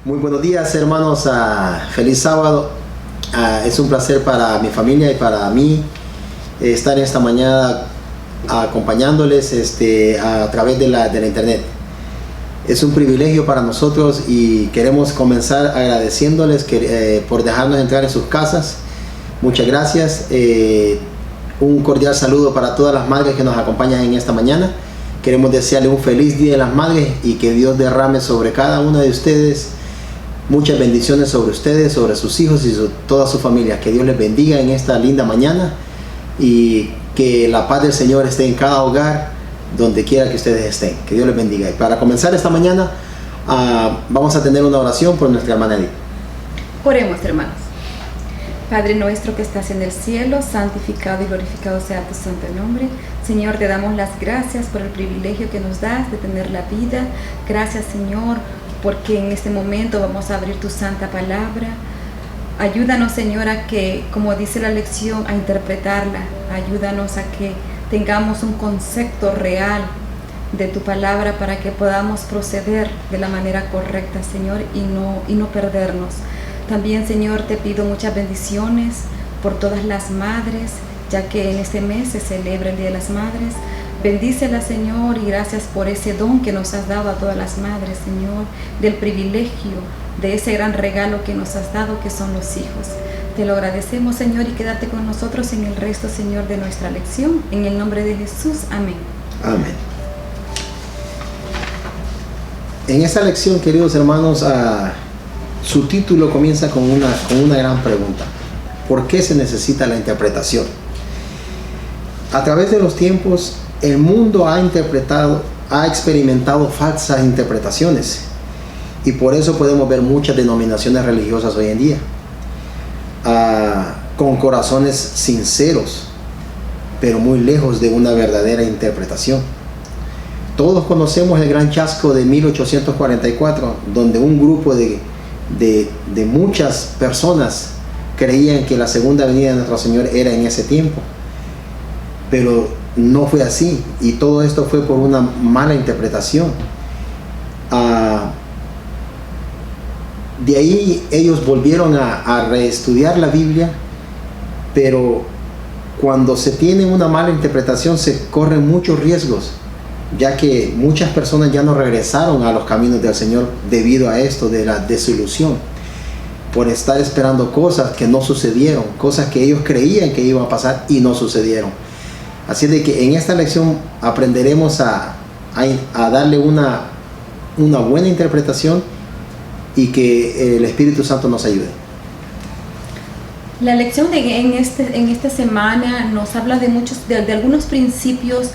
Muy buenos días, hermanos. Feliz sábado. Es un placer para mi familia y para mí estar esta mañana acompañándoles a través de la internet. Es un privilegio para nosotros y queremos comenzar agradeciéndoles por dejarnos entrar en sus casas. Muchas gracias. Un cordial saludo para todas las madres que nos acompañan en esta mañana. Queremos desearles un feliz Día de las Madres y que Dios derrame sobre cada una de ustedes muchas bendiciones sobre ustedes, sobre sus hijos y toda su familia. Que Dios les bendiga en esta linda mañana y que la paz del Señor esté en cada hogar, donde quiera que ustedes estén. Que Dios les bendiga. Y para comenzar esta mañana, vamos a tener una oración por nuestra hermana Edith. Oremos, hermanos. Padre nuestro que estás en el cielo, santificado y glorificado sea tu santo nombre. Señor, te damos las gracias por el privilegio que nos das de tener la vida. Gracias, Señor, porque en este momento vamos a abrir tu santa palabra. Ayúdanos, Señor, a que, como dice la lección, a interpretarla. Ayúdanos a que tengamos un concepto real de tu palabra para que podamos proceder de la manera correcta, Señor, y no perdernos. También, Señor, te pido muchas bendiciones por todas las madres, ya que en este mes se celebra el Día de las Madres. Bendícelas, Señor, y gracias por ese don que nos has dado a todas las madres, Señor, del privilegio, de ese gran regalo que nos has dado, que son los hijos. Te lo agradecemos, Señor, y quédate con nosotros en el resto, Señor, de nuestra lección. En el nombre de Jesús, amén. Amén. En esta lección, queridos hermanos, su título comienza con una gran pregunta. ¿Por qué se necesita la interpretación? A través de los tiempos, el mundo ha experimentado falsas interpretaciones, y por eso podemos ver muchas denominaciones religiosas hoy en día, con corazones sinceros, pero muy lejos de una verdadera interpretación. Todos conocemos el gran chasco de 1844, donde un grupo de muchas personas creían que la segunda venida de nuestro Señor era en ese tiempo, pero no fue así, y todo esto fue por una mala interpretación. De ahí ellos volvieron a reestudiar la Biblia, pero cuando se tiene una mala interpretación se corren muchos riesgos, ya que muchas personas ya no regresaron a los caminos del Señor debido a esto de la desilusión, por estar esperando cosas que no sucedieron, cosas que ellos creían que iban a pasar y no sucedieron. Así de que en esta lección aprenderemos a darle una buena interpretación y que el Espíritu Santo nos ayude. La lección en esta semana nos habla de algunos principios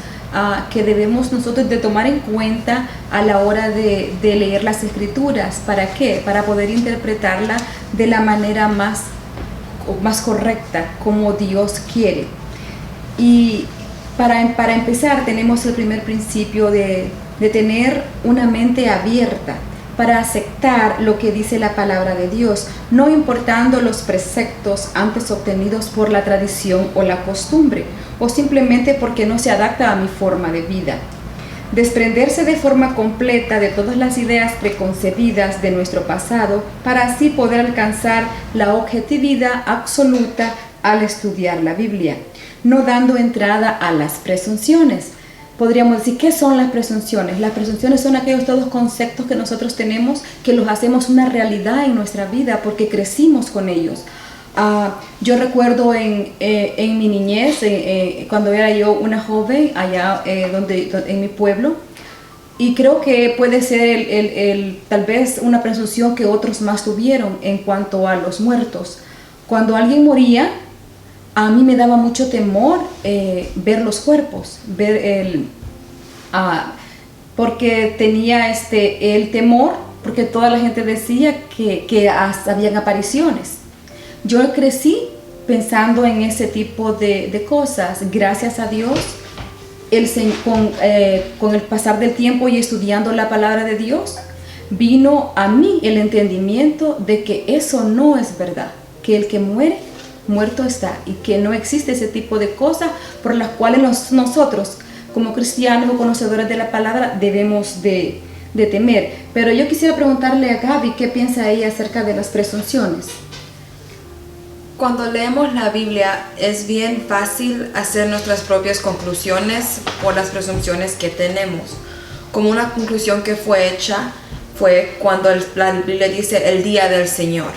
que debemos nosotros de tomar en cuenta a la hora de leer las Escrituras. ¿Para qué? Para poder interpretarla de la manera más correcta, como Dios quiere. Y para empezar, tenemos el primer principio de tener una mente abierta para aceptar lo que dice la palabra de Dios, no importando los preceptos antes obtenidos por la tradición o la costumbre, o simplemente porque no se adapta a mi forma de vida. Desprenderse de forma completa de todas las ideas preconcebidas de nuestro pasado, para así poder alcanzar la objetividad absoluta al estudiar la Biblia, no dando entrada a las presunciones. Podríamos decir, ¿qué son las presunciones? Las presunciones son aquellos todos conceptos que nosotros tenemos, que los hacemos una realidad en nuestra vida porque crecimos con ellos. Yo recuerdo en mi niñez, cuando era yo una joven allá en mi pueblo, y creo que puede ser tal vez una presunción que otros más tuvieron en cuanto a los muertos. Cuando alguien moría, a mí me daba mucho temor ver los cuerpos, porque tenía el temor, porque toda la gente decía que habían apariciones. Yo crecí pensando en ese tipo de cosas. Gracias a Dios, con el pasar del tiempo y estudiando la palabra de Dios, vino a mí el entendimiento de que eso no es verdad, que el que muere, muerto está, y que no existe ese tipo de cosas por las cuales nosotros, como cristianos o conocedores de la palabra, debemos de de temer. Pero yo quisiera preguntarle a Gaby qué piensa ella acerca de las presunciones. Cuando leemos la Biblia es bien fácil hacer nuestras propias conclusiones por las presunciones que tenemos. Como una conclusión que fue hecha fue cuando la Biblia dice el día del Señor.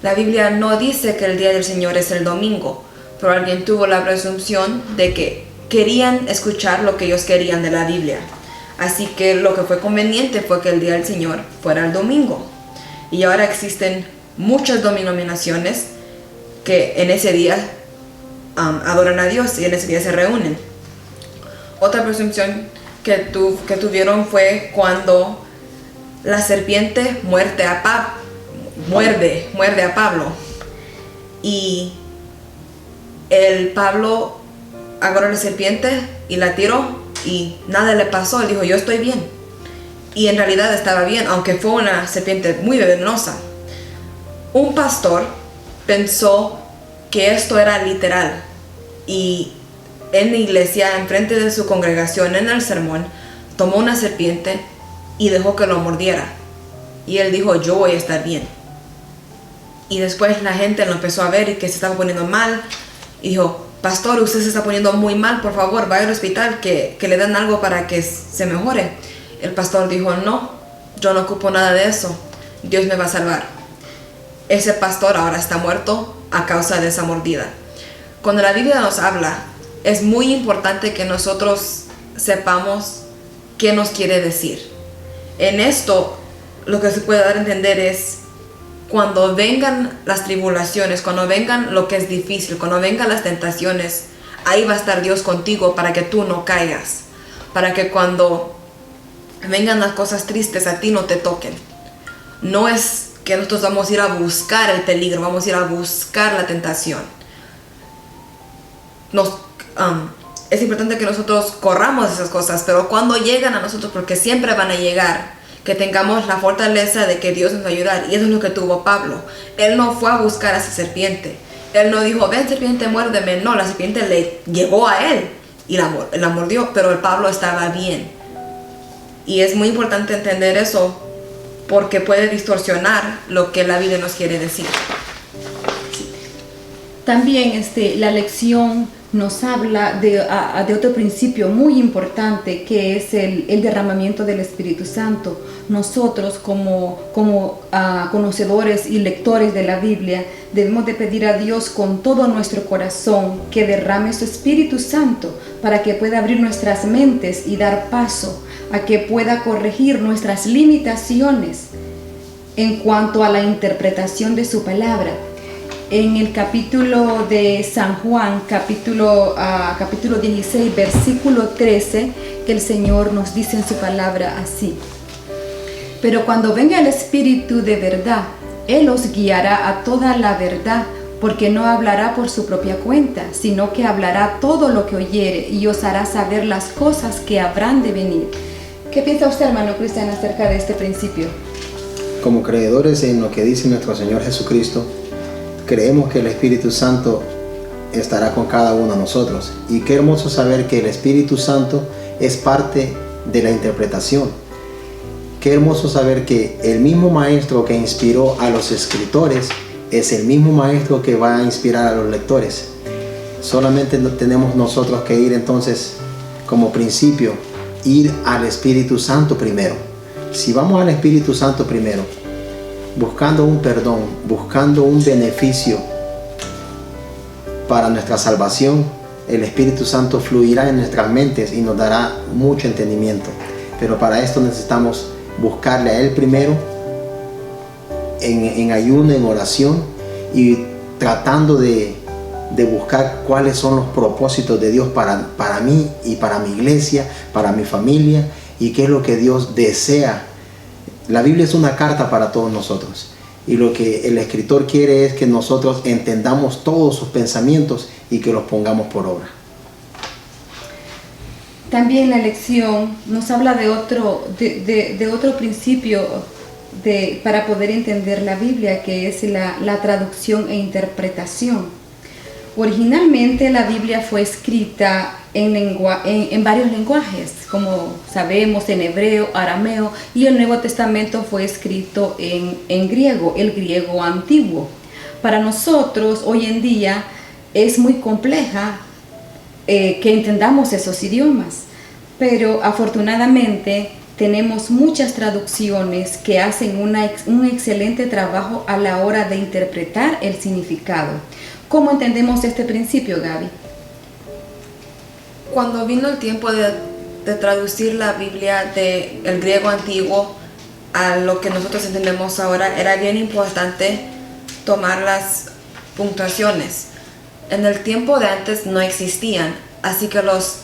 La Biblia no dice que el día del Señor es el domingo, pero alguien tuvo la presunción de que querían escuchar lo que ellos querían de la Biblia. Así que lo que fue conveniente fue que el día del Señor fuera el domingo. Y ahora existen muchas denominaciones que en ese día adoran a Dios y en ese día se reúnen. Otra presunción que tuvieron fue cuando la serpiente muerde a Pablo. Y el Pablo agarró la serpiente y la tiró y nada le pasó. Él dijo, yo estoy bien. Y en realidad estaba bien, aunque fue una serpiente muy venenosa. Un pastor pensó que esto era literal y en la iglesia, enfrente de su congregación, en el sermón, tomó una serpiente y dejó que lo mordiera. Y él dijo, yo voy a estar bien. Y después la gente lo empezó a ver y que se estaba poniendo mal. Y dijo, pastor, usted se está poniendo muy mal, por favor, vaya al hospital, que le den algo para que se mejore. El pastor dijo, no, yo no ocupo nada de eso, Dios me va a salvar. Ese pastor ahora está muerto a causa de esa mordida. Cuando la Biblia nos habla, es muy importante que nosotros sepamos qué nos quiere decir. En esto, lo que se puede dar a entender es cuando vengan las tribulaciones, cuando vengan lo que es difícil, cuando vengan las tentaciones, ahí va a estar Dios contigo para que tú no caigas, para que cuando vengan las cosas tristes a ti no te toquen. No es que nosotros vamos a ir a buscar el peligro, vamos a ir a buscar la tentación. Es importante que nosotros corramos esas cosas, pero cuando llegan a nosotros, porque siempre van a llegar, que tengamos la fortaleza de que Dios nos va a ayudar. Y eso es lo que tuvo Pablo. Él no fue a buscar a esa serpiente. Él no dijo, ven serpiente, muérdeme. No, la serpiente le llegó a él y la mordió, pero el Pablo estaba bien. Y es muy importante entender eso, porque puede distorsionar lo que la Biblia nos quiere decir. También la lección nos habla de otro principio muy importante, que es el derramamiento del Espíritu Santo. Nosotros como conocedores y lectores de la Biblia debemos de pedir a Dios con todo nuestro corazón que derrame su Espíritu Santo para que pueda abrir nuestras mentes y dar paso a que pueda corregir nuestras limitaciones en cuanto a la interpretación de su palabra. En el capítulo de San Juan, capítulo 16, versículo 13, que el Señor nos dice en su palabra así: pero cuando venga el Espíritu de verdad, Él os guiará a toda la verdad, porque no hablará por su propia cuenta, sino que hablará todo lo que oyere y os hará saber las cosas que habrán de venir. ¿Qué piensa usted, hermano Cristian, acerca de este principio? Como creedores en lo que dice nuestro Señor Jesucristo, creemos que el Espíritu Santo estará con cada uno de nosotros. Y qué hermoso saber que el Espíritu Santo es parte de la interpretación. Qué hermoso saber que el mismo maestro que inspiró a los escritores es el mismo maestro que va a inspirar a los lectores. Solamente tenemos nosotros que ir entonces, como principio, ir al Espíritu Santo primero. Si vamos al Espíritu Santo primero, buscando un perdón, buscando un beneficio para nuestra salvación, el Espíritu Santo fluirá en nuestras mentes y nos dará mucho entendimiento. Pero para esto necesitamos buscarle a Él primero, en ayuno, en oración, y tratando de buscar cuáles son los propósitos de Dios para mí y para mi iglesia, para mi familia, y qué es lo que Dios desea. La Biblia es una carta para todos nosotros, y lo que el escritor quiere es que nosotros entendamos todos sus pensamientos y que los pongamos por obra. También la lección nos habla de otro principio para poder entender la Biblia, que es la traducción e interpretación. Originalmente la Biblia fue escrita en varios lenguajes, como sabemos, en hebreo, arameo, y el Nuevo Testamento fue escrito en griego, el griego antiguo. Para nosotros hoy en día es muy compleja que entendamos esos idiomas, pero afortunadamente tenemos muchas traducciones que hacen un excelente trabajo a la hora de interpretar el significado. ¿Cómo entendemos este principio, Gaby? Cuando vino el tiempo de traducir la Biblia del griego antiguo a lo que nosotros entendemos ahora, era bien importante tomar las puntuaciones. En el tiempo de antes no existían, así que los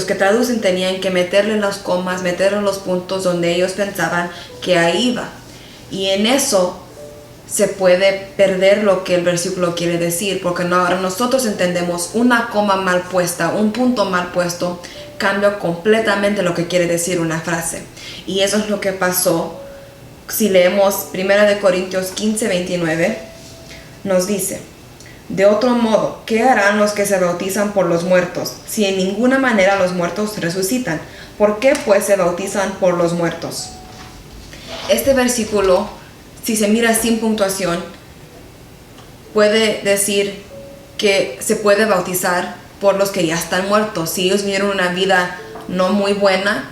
que traducen tenían que meterle las comas, meterle los puntos donde ellos pensaban que ahí iba. Y en eso se puede perder lo que el versículo quiere decir, porque ahora nosotros entendemos una coma mal puesta, un punto mal puesto, cambia completamente lo que quiere decir una frase. Y eso es lo que pasó. Si leemos 1 Corintios 15:29, nos dice: de otro modo, ¿qué harán los que se bautizan por los muertos, si en ninguna manera los muertos resucitan? ¿Por qué pues se bautizan por los muertos? Este versículo, si se mira sin puntuación, puede decir que se puede bautizar por los que ya están muertos. Si ellos vivieron una vida no muy buena,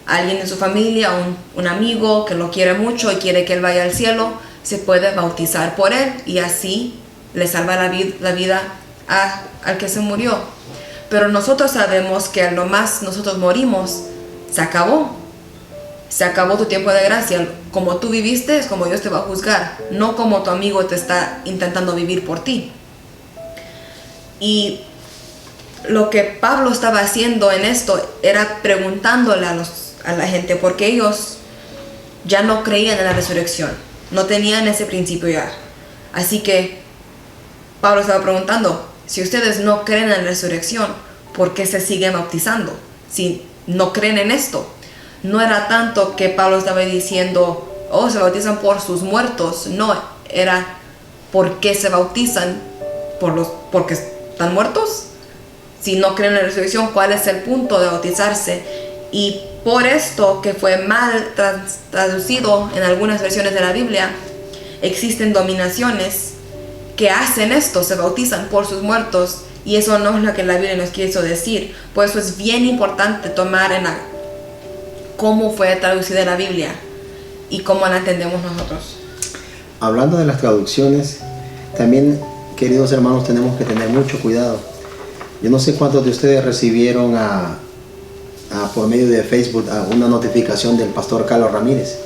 alguien en su familia, un amigo que lo quiere mucho y quiere que él vaya al cielo, se puede bautizar por él y así le salva la vida al que se murió. Pero nosotros sabemos que a lo más nosotros morimos, se acabó. Se acabó tu tiempo de gracia. Como tú viviste es como Dios te va a juzgar, no como tu amigo te está intentando vivir por ti. Y lo que Pablo estaba haciendo en esto era preguntándole a la gente, porque ellos ya no creían en la resurrección, no tenían ese principio ya. Así que Pablo estaba preguntando: si ustedes no creen en la resurrección, ¿por qué se siguen bautizando? Si no creen en esto. No era tanto que Pablo estaba diciendo, oh, se bautizan por sus muertos. No, era ¿por qué se bautizan? ¿Porque están muertos? Si no creen en la resurrección, ¿cuál es el punto de bautizarse? Y por esto, que fue mal traducido en algunas versiones de la Biblia, existen dominaciones que hacen esto, se bautizan por sus muertos, y eso no es lo que la Biblia nos quiso decir. Por eso es bien importante tomar cómo fue traducida la Biblia y cómo la entendemos nosotros. Hablando de las traducciones, también, queridos hermanos, tenemos que tener mucho cuidado. Yo no sé cuántos de ustedes recibieron por medio de Facebook una notificación del pastor Carlos Ramírez,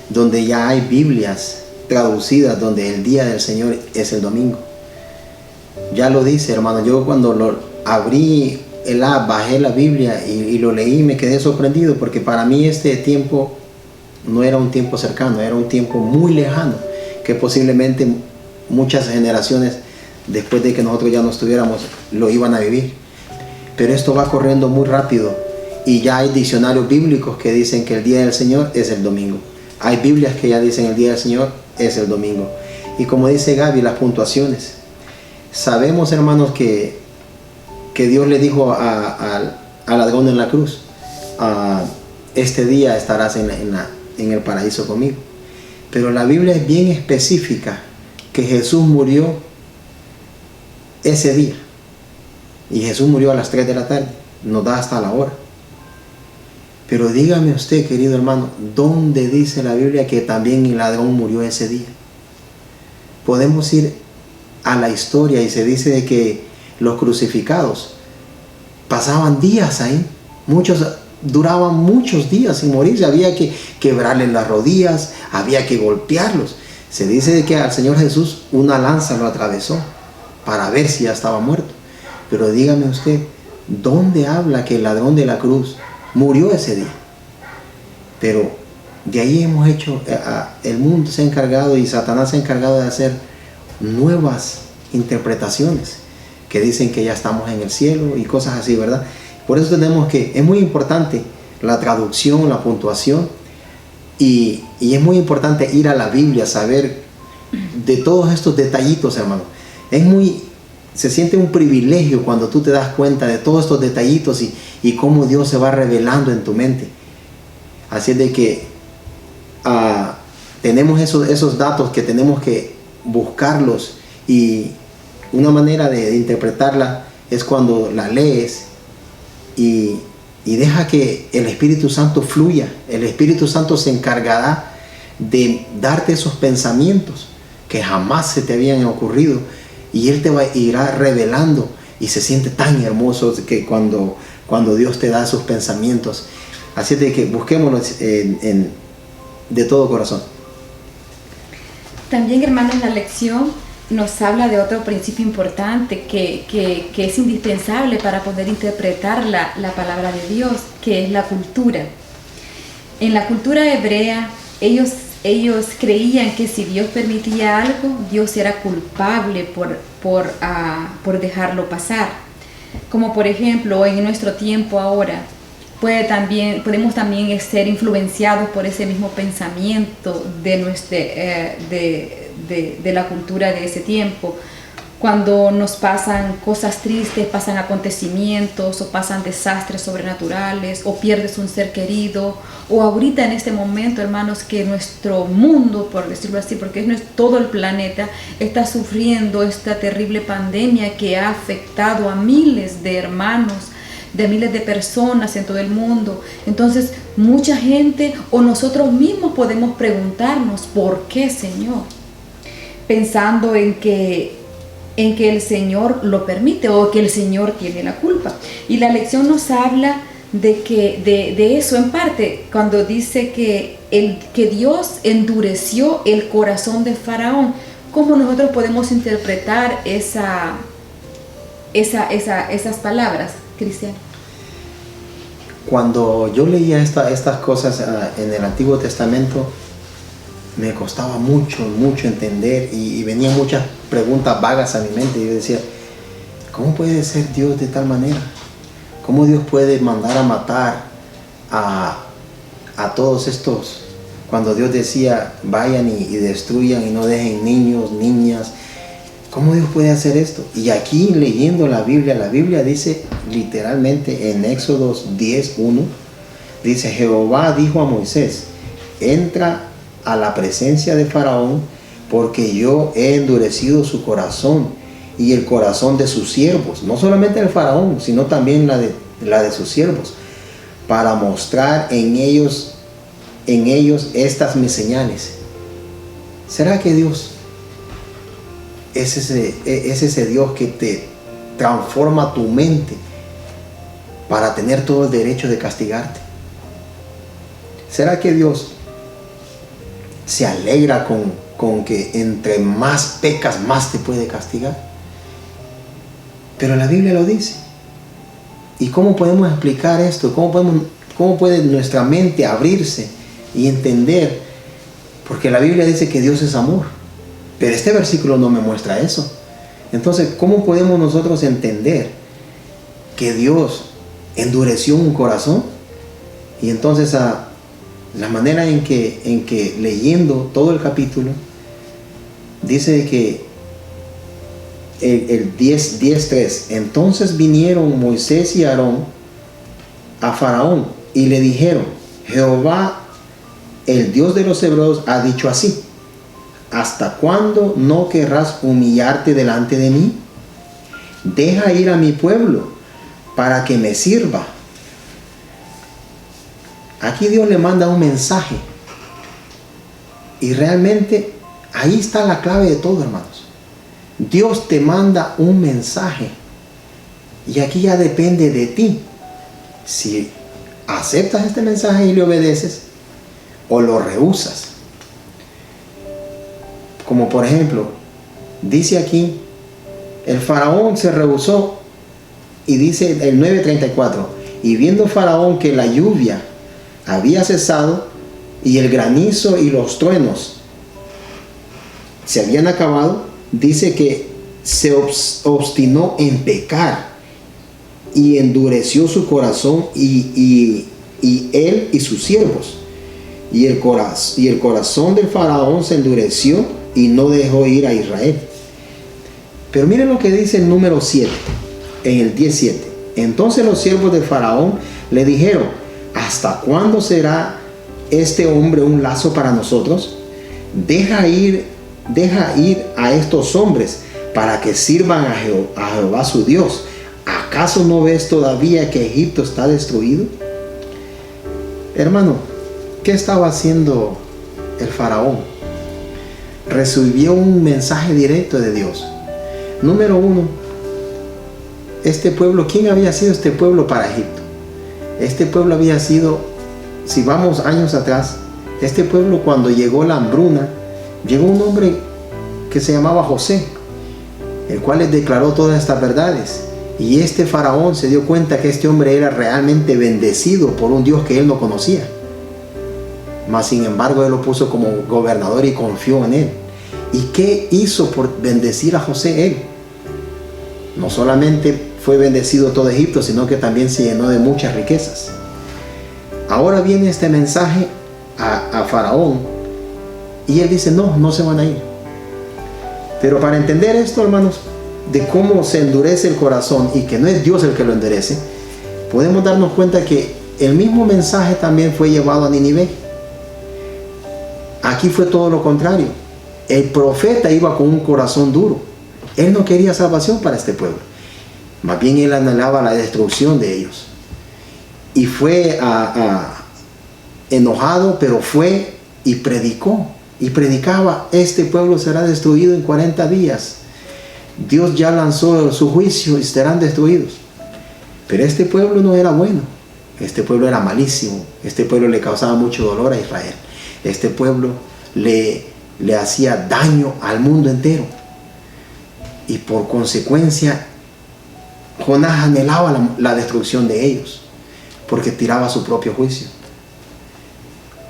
donde ya hay Biblias traducidas donde el día del Señor es el domingo. Ya lo dice, hermano. Yo cuando lo abrí bajé la Biblia y lo leí, me quedé sorprendido, porque para mí este tiempo no era un tiempo cercano, era un tiempo muy lejano, que posiblemente muchas generaciones después de que nosotros ya no estuviéramos lo iban a vivir. Pero esto va corriendo muy rápido, y ya hay diccionarios bíblicos que dicen que el día del Señor es el domingo. Hay Biblias que ya dicen el día del Señor es el domingo. Y como dice Gaby, las puntuaciones. Sabemos, hermanos, que Dios le dijo al ladrón en la cruz: este día estarás en el paraíso conmigo. Pero la Biblia es bien específica que Jesús murió ese día. Y Jesús murió a las 3 de la tarde. Nos da hasta la hora. Pero dígame usted, querido hermano, ¿dónde dice la Biblia que también el ladrón murió ese día? Podemos ir a la historia y se dice de que los crucificados pasaban días ahí. Muchos duraban muchos días sin morirse. Había que quebrarles las rodillas, había que golpearlos. Se dice de que al Señor Jesús una lanza lo atravesó para ver si ya estaba muerto. Pero dígame usted, ¿dónde habla que el ladrón de la cruz murió ese día? Pero de ahí hemos hecho, el mundo se ha encargado y Satanás se ha encargado de hacer nuevas interpretaciones que dicen que ya estamos en el cielo y cosas así, ¿verdad? Por eso tenemos es muy importante la traducción, la puntuación, y es muy importante ir a la Biblia, saber de todos estos detallitos, hermano. Es muy se siente un privilegio cuando tú te das cuenta de todos estos detallitos y cómo Dios se va revelando en tu mente. Así es de que tenemos esos datos que tenemos que buscarlos, y una manera de interpretarla es cuando la lees y deja que el Espíritu Santo fluya. El Espíritu Santo se encargará de darte esos pensamientos que jamás se te habían ocurrido, y Él te irá revelando, y se siente tan hermoso que cuando Dios te da esos pensamientos. Así de que busquémonos de todo corazón. También, hermanos, la lección nos habla de otro principio importante que es indispensable para poder interpretar la palabra de Dios, que es la cultura. En la cultura hebrea, ellos creían que si Dios permitía algo, Dios era culpable por dejarlo pasar. Como por ejemplo, en nuestro tiempo ahora, podemos también ser influenciados por ese mismo pensamiento de la cultura de ese tiempo. Cuando nos pasan cosas tristes, pasan acontecimientos o pasan desastres sobrenaturales, o pierdes un ser querido, o ahorita en este momento, hermanos, que nuestro mundo, por decirlo así, porque es todo el planeta, está sufriendo esta terrible pandemia que ha afectado a miles de hermanos, de miles de personas en todo el mundo. Entonces, mucha gente o nosotros mismos podemos preguntarnos, ¿por qué, Señor? Pensando en que el Señor lo permite o que el Señor tiene la culpa. Y la lección nos habla de eso en parte, cuando dice que Dios endureció el corazón de Faraón. ¿Cómo nosotros podemos interpretar esas palabras, Cristian? Cuando yo leía estas cosas en el Antiguo Testamento, me costaba mucho entender, y venían muchas preguntas vagas a mi mente, y yo decía, ¿cómo puede ser Dios de tal manera? ¿Cómo Dios puede mandar a matar a todos estos? Cuando Dios decía, vayan y destruyan y no dejen niños, niñas, ¿cómo Dios puede hacer esto? Y aquí leyendo la Biblia dice literalmente en Éxodo 10:1, dice, Jehová dijo a Moisés, entra a la presencia de Faraón, porque yo he endurecido su corazón y el corazón de sus siervos, no solamente el Faraón, sino también la de sus siervos, para mostrar en ellos estas mis señales. ¿Será que Dios es ese Dios que te transforma tu mente para tener todo el derecho de castigarte? ¿Será que Dios se alegra con que entre más pecas, más te puede castigar? Pero la Biblia lo dice. ¿Y cómo podemos explicar esto? ¿Cómo puede nuestra mente abrirse y entender? Porque la Biblia dice que Dios es amor, pero este versículo no me muestra eso. Entonces, ¿cómo podemos nosotros entender que Dios endureció un corazón? Y entonces la manera en que leyendo todo el capítulo, dice que el 10:3, entonces vinieron Moisés y Aarón a Faraón y le dijeron, Jehová, el Dios de los hebreos, ha dicho así, ¿hasta cuándo no querrás humillarte delante de mí? Deja ir a mi pueblo para que me sirva. Aquí Dios le manda un mensaje, y realmente ahí está la clave de todo, hermanos. Dios te manda un mensaje, y aquí ya depende de ti si aceptas este mensaje y le obedeces o lo rehusas. Como por ejemplo, dice aquí, el Faraón se rehusó, y dice el 9:34, y viendo Faraón que la lluvia había cesado y el granizo y los truenos se habían acabado, dice que se obstinó en pecar y endureció su corazón, y él y sus siervos, y el corazón del Faraón se endureció y no dejó ir a Israel. Pero miren lo que dice el número 7, en el 10:7. Entonces los siervos de Faraón le dijeron: ¿hasta cuándo será este hombre un lazo para nosotros? Deja ir a estos hombres para que sirvan a Jehová su Dios. ¿Acaso no ves todavía que Egipto está destruido? Hermano, ¿qué estaba haciendo el faraón? Recibió un mensaje directo de Dios. Número 1, este pueblo, ¿quién había sido este pueblo para Egipto? Este pueblo había sido, si vamos años atrás, este pueblo, cuando llegó la hambruna, llegó un hombre que se llamaba José, el cual les declaró todas estas verdades. Y este faraón se dio cuenta que este hombre era realmente bendecido por un Dios que él no conocía. Mas sin embargo, él lo puso como gobernador y confió en él. ¿Y qué hizo por bendecir a José él? No solamente fue bendecido todo Egipto, sino que también se llenó de muchas riquezas. Ahora viene este mensaje a Faraón y él dice: no se van a ir. Pero para entender esto, hermanos, de cómo se endurece el corazón y que no es Dios el que lo endurece, podemos darnos cuenta que el mismo mensaje también fue llevado a Nínive. Aquí fue todo lo contrario. El profeta iba con un corazón duro. Él no quería salvación para este pueblo. Más bien él anhelaba la destrucción de ellos. Y fue enojado, pero fue y predicó. Y predicaba: este pueblo será destruido en 40 días. Dios ya lanzó su juicio y serán destruidos. Pero este pueblo no era bueno. Este pueblo era malísimo. Este pueblo le causaba mucho dolor a Israel. Este pueblo le hacía daño al mundo entero. Y por consecuencia, Jonás anhelaba la destrucción de ellos, porque tiraba su propio juicio.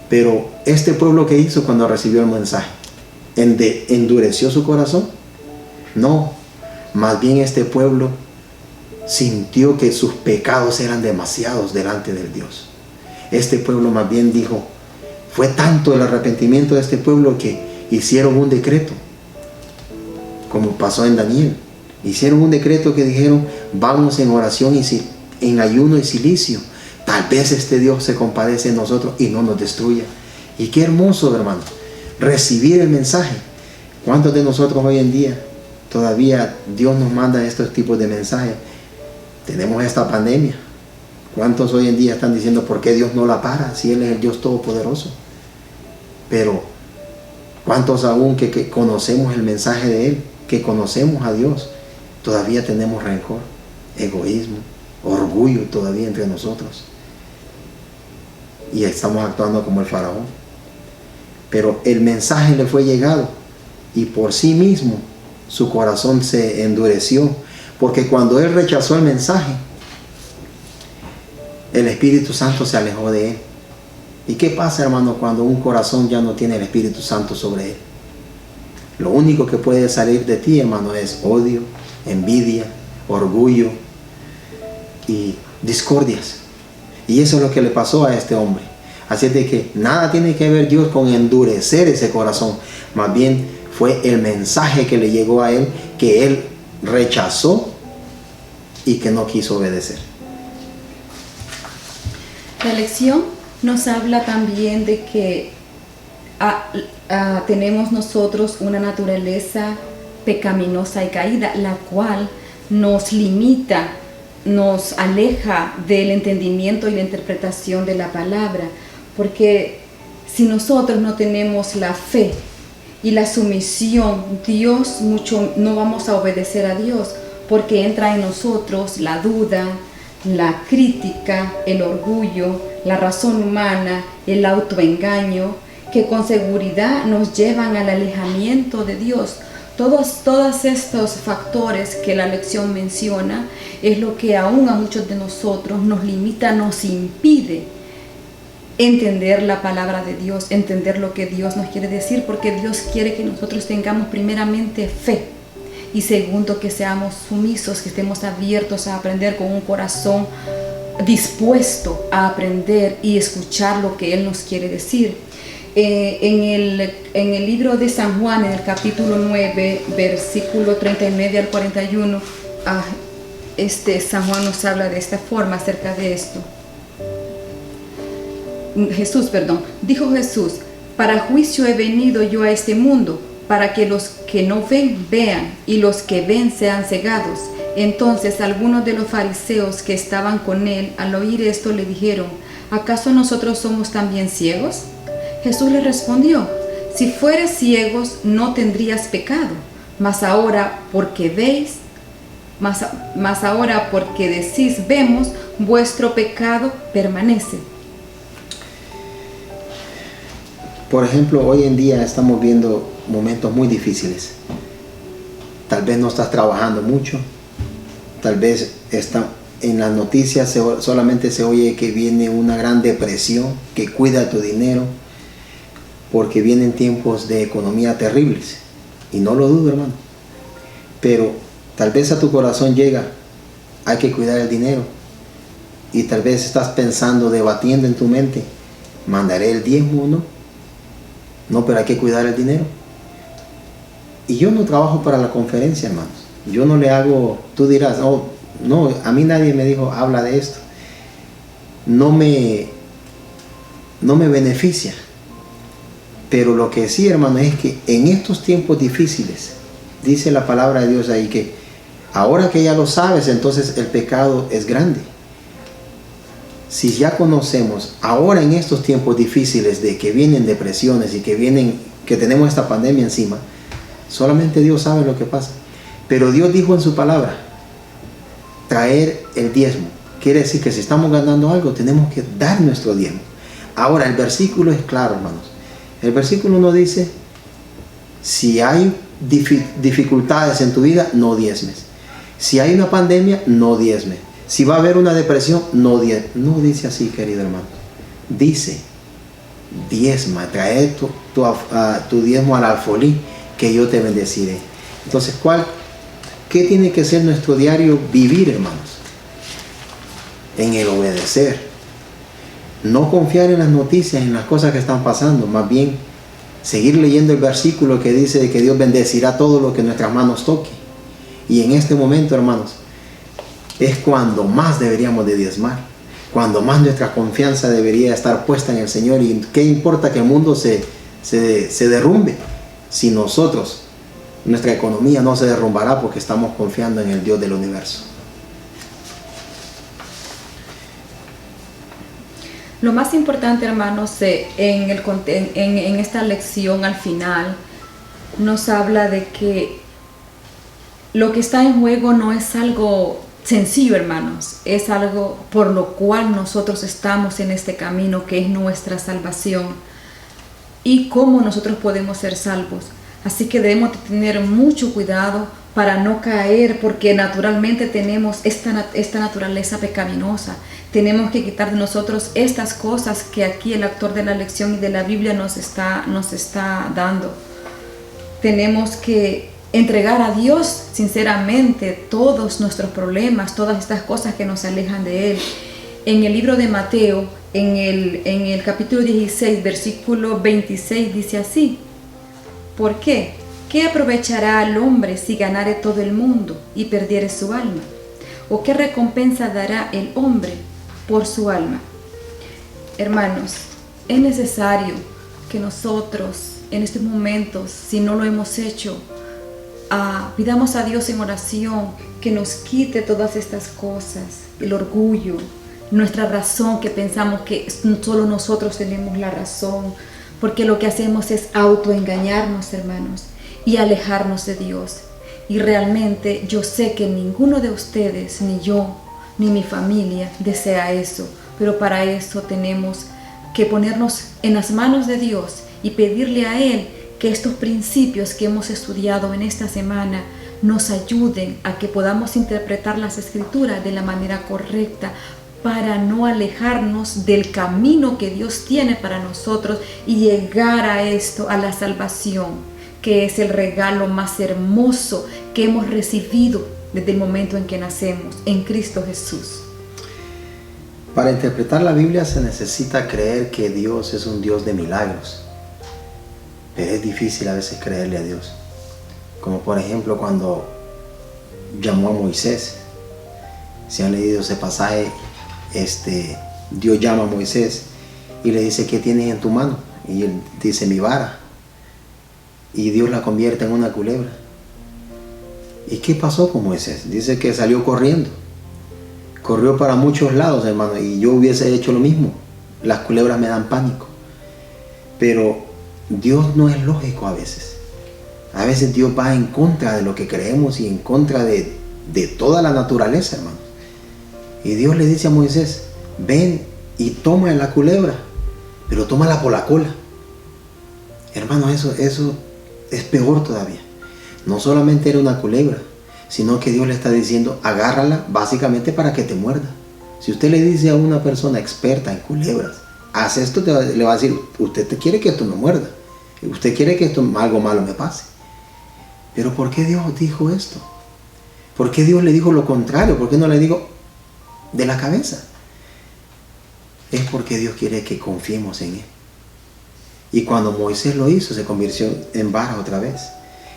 Pero este pueblo, ¿qué hizo cuando recibió el mensaje? ¿Endureció su corazón? No, más bien este pueblo sintió que sus pecados eran demasiados delante del Dios. Este pueblo más bien dijo, fue tanto el arrepentimiento de este pueblo que hicieron un decreto, como pasó en Daniel. Hicieron un decreto que dijeron: vamos en oración y en ayuno y silicio. Tal vez este Dios se compadece de nosotros y no nos destruya. Y qué hermoso, hermano, recibir el mensaje. ¿Cuántos de nosotros hoy en día todavía Dios nos manda estos tipos de mensajes? Tenemos esta pandemia. ¿Cuántos hoy en día están diciendo por qué Dios no la para si Él es el Dios Todopoderoso? Pero ¿cuántos aún que conocemos el mensaje de Él, que conocemos a Dios, todavía tenemos rencor, egoísmo, orgullo todavía entre nosotros? Y estamos actuando como el faraón. Pero el mensaje le fue llegado y por sí mismo su corazón se endureció, porque cuando él rechazó el mensaje, el Espíritu Santo se alejó de él. ¿Y qué pasa, hermano, cuando un corazón ya no tiene el Espíritu Santo sobre él? Lo único que puede salir de ti, hermano, es odio, envidia, orgullo y discordias. Y eso es lo que le pasó a este hombre. Así es de que nada tiene que ver Dios con endurecer ese corazón. Más bien fue el mensaje que le llegó a él, que él rechazó y que no quiso obedecer. La lección nos habla también de que tenemos nosotros una naturaleza pecaminosa y caída, la cual nos limita, nos aleja del entendimiento y la interpretación de la palabra. Porque si nosotros no tenemos la fe y la sumisión, no vamos a obedecer a Dios, porque entra en nosotros la duda, la crítica, el orgullo, la razón humana, el autoengaño, que con seguridad nos llevan al alejamiento de Dios. Todos estos factores que la lección menciona es lo que aún a muchos de nosotros nos limita, nos impide entender la palabra de Dios, entender lo que Dios nos quiere decir, porque Dios quiere que nosotros tengamos primeramente fe y segundo que seamos sumisos, que estemos abiertos a aprender con un corazón dispuesto a aprender y escuchar lo que Él nos quiere decir. En el libro de San Juan, en el capítulo 9, versículo 39 al 41, San Juan nos habla de esta forma acerca de esto. Dijo Jesús: para juicio he venido yo a este mundo, para que los que no ven vean, y los que ven sean cegados. Entonces algunos de los fariseos que estaban con él, al oír esto, le dijeron: ¿acaso nosotros somos también ciegos? Jesús les respondió: si fueres ciegos no tendrías pecado, mas ahora porque decís vemos, vuestro pecado permanece. Por ejemplo, hoy en día estamos viendo momentos muy difíciles. Tal vez no estás trabajando mucho, tal vez en las noticias solamente se oye que viene una gran depresión, que cuida tu dinero, porque vienen tiempos de economía terribles. Y no lo dudo, hermano. Pero tal vez a tu corazón llega: hay que cuidar el dinero. Y tal vez estás pensando, debatiendo en tu mente: ¿mandaré el diezmo o no? No, pero hay que cuidar el dinero. Y yo no trabajo para la conferencia, hermanos. Yo no le hago, tú dirás: oh, no, a mí nadie me dijo, habla de esto. No me beneficia. Pero lo que sí, hermano, es que en estos tiempos difíciles, dice la palabra de Dios ahí, que ahora que ya lo sabes, entonces el pecado es grande. Si ya conocemos, ahora en estos tiempos difíciles de que vienen depresiones y que tenemos esta pandemia encima, solamente Dios sabe lo que pasa. Pero Dios dijo en su palabra: traer el diezmo. Quiere decir que si estamos ganando algo, tenemos que dar nuestro diezmo. Ahora, el versículo es claro, hermanos. El versículo no dice: si hay dificultades en tu vida, no diezmes. Si hay una pandemia, no diezmes. Si va a haber una depresión, no diezmes. No dice así, querido hermano. Dice: diezma, trae tu diezmo al alfolí, que yo te bendeciré. Entonces, ¿qué tiene que ser nuestro diario vivir, hermanos? En el obedecer. No confiar en las noticias, en las cosas que están pasando. Más bien, seguir leyendo el versículo que dice que Dios bendecirá todo lo que nuestras manos toque. Y en este momento, hermanos, es cuando más deberíamos de diezmar, cuando más nuestra confianza debería estar puesta en el Señor. Y qué importa que el mundo se derrumbe, si nuestra economía no se derrumbará, porque estamos confiando en el Dios del universo. Lo más importante, hermanos, en esta lección al final nos habla de que lo que está en juego no es algo sencillo, hermanos. Es algo por lo cual nosotros estamos en este camino, que es nuestra salvación, y cómo nosotros podemos ser salvos. Así que debemos de tener mucho cuidado para no caer, porque naturalmente tenemos esta naturaleza pecaminosa. Tenemos que quitar de nosotros estas cosas que aquí el autor de la lección y de la Biblia nos está dando. Tenemos que entregar a Dios sinceramente todos nuestros problemas, todas estas cosas que nos alejan de Él. En el libro de Mateo, en el capítulo 16, versículo 26, dice así: ¿por qué? ¿Qué aprovechará al hombre si ganare todo el mundo y perdiere su alma? ¿O qué recompensa dará el hombre por su alma? Hermanos, es necesario que nosotros en estos momentos, si no lo hemos hecho, pidamos a Dios en oración que nos quite todas estas cosas, el orgullo, nuestra razón, que pensamos que solo nosotros tenemos la razón, porque lo que hacemos es autoengañarnos, hermanos, y alejarnos de Dios. Y realmente yo sé que ninguno de ustedes, ni yo, ni mi familia desea eso, pero para eso tenemos que ponernos en las manos de Dios y pedirle a Él que estos principios que hemos estudiado en esta semana nos ayuden a que podamos interpretar las Escrituras de la manera correcta, para no alejarnos del camino que Dios tiene para nosotros y llegar a la salvación, que es el regalo más hermoso que hemos recibido desde el momento en que nacemos, en Cristo Jesús. Para interpretar la Biblia se necesita creer que Dios es un Dios de milagros, pero es difícil a veces creerle a Dios. Como por ejemplo cuando llamó a Moisés. Si han leído ese pasaje, Dios llama a Moisés y le dice: ¿qué tienes en tu mano? Y él dice: mi vara. Y Dios la convierte en una culebra. ¿Y qué pasó con Moisés? Dice que salió corriendo. Corrió para muchos lados, hermano, y yo hubiese hecho lo mismo. Las culebras me dan pánico. Pero Dios no es lógico a veces. A veces Dios va en contra de lo que creemos y en contra de toda la naturaleza, hermano. Y Dios le dice a Moisés: ven y toma la culebra, pero tómala por la cola. Hermano, eso es peor todavía. No solamente era una culebra, sino que Dios le está diciendo: agárrala básicamente para que te muerda. Si usted le dice a una persona experta en culebras: haz esto, le va a decir: usted quiere que esto me muerda, usted quiere que algo malo me pase. Pero ¿por qué Dios dijo esto? ¿Por qué Dios le dijo lo contrario? ¿Por qué no le dijo de la cabeza? Es porque Dios quiere que confiemos en Él. Y cuando Moisés lo hizo, se convirtió en vara otra vez.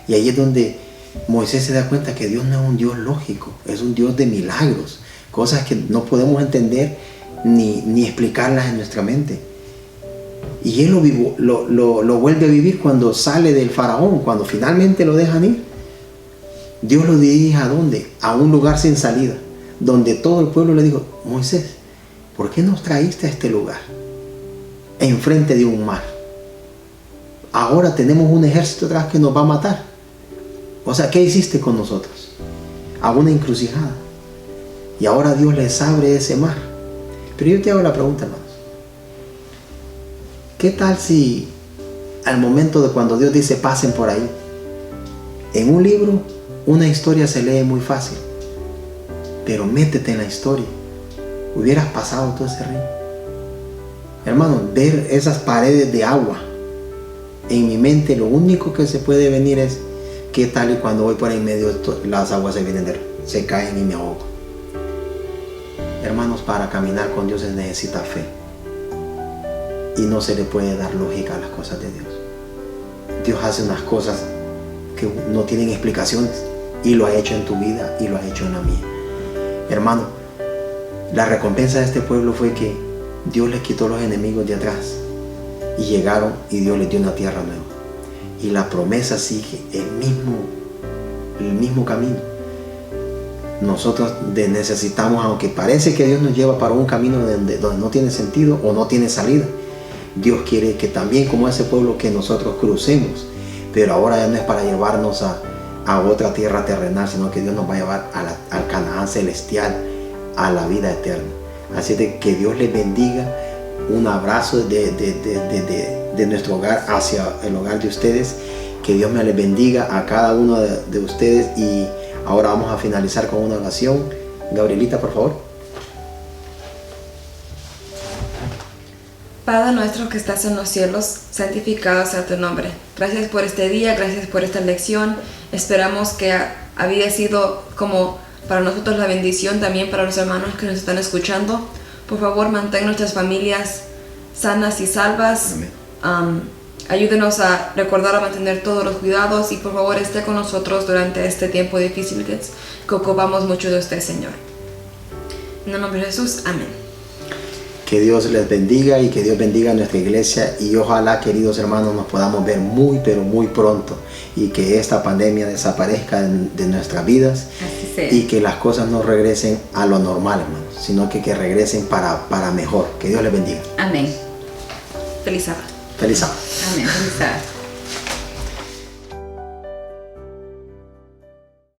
Y ahí es donde Moisés se da cuenta que Dios no es un Dios lógico, es un Dios de milagros, cosas que no podemos entender ni explicarlas en nuestra mente. Y él lo vuelve a vivir cuando sale del faraón, cuando finalmente lo dejan ir. Dios lo dirige ¿a dónde? A un lugar sin salida, donde todo el pueblo le dijo: Moisés, ¿por qué nos traíste a este lugar? Enfrente de un mar. Ahora tenemos un ejército atrás que nos va a matar. O sea, ¿qué hiciste con nosotros? A una encrucijada. Y ahora Dios les abre ese mar. Pero yo te hago la pregunta, hermanos. ¿Qué tal si al momento de cuando Dios dice pasen por ahí, en un libro una historia se lee muy fácil, pero métete en la historia, hubieras pasado todo ese río? Hermano, ver esas paredes de agua, en mi mente lo único que se puede venir es: ¿qué tal y cuando voy por ahí en medio las aguas se caen y me ahogo? Hermanos, para caminar con Dios se necesita fe. Y no se le puede dar lógica a las cosas de Dios. Dios hace unas cosas que no tienen explicaciones. Y lo ha hecho en tu vida y lo ha hecho en la mía. Hermano, la recompensa de este pueblo fue que Dios les quitó los enemigos de atrás. Y llegaron y Dios les dio una tierra nueva. Y la promesa sigue el mismo camino. Nosotros necesitamos, aunque parece que Dios nos lleva para un camino donde no tiene sentido o no tiene salida, Dios quiere que también, como ese pueblo, que nosotros crucemos. Pero ahora ya no es para llevarnos a otra tierra terrenal, sino que Dios nos va a llevar al Canaán celestial, a la vida eterna. Así de que Dios les bendiga. Un abrazo de nuestro hogar hacia el hogar de ustedes. Que Dios me les bendiga a cada uno de ustedes. Y ahora vamos a finalizar con una oración. Gabrielita, por favor. Padre nuestro que estás en los cielos, santificado sea tu nombre. Gracias por este día, gracias por esta lección. Esperamos que había sido como para nosotros la bendición, también para los hermanos que nos están escuchando. Por favor, mantén nuestras familias sanas y salvas. Ayúdenos a recordar a mantener todos los cuidados y por favor esté con nosotros durante este tiempo difícil que ocupamos mucho de usted, Señor. En el nombre de Jesús, amén. Que Dios les bendiga y que Dios bendiga a nuestra iglesia y ojalá, queridos hermanos, nos podamos ver muy pero muy pronto y que esta pandemia desaparezca de nuestras vidas. Así sea. Y que las cosas no regresen a lo normal, hermanos, sino que regresen para mejor. Que Dios les bendiga. Amén. Feliz sábado. Feliz sábado. Amén. Feliz sábado.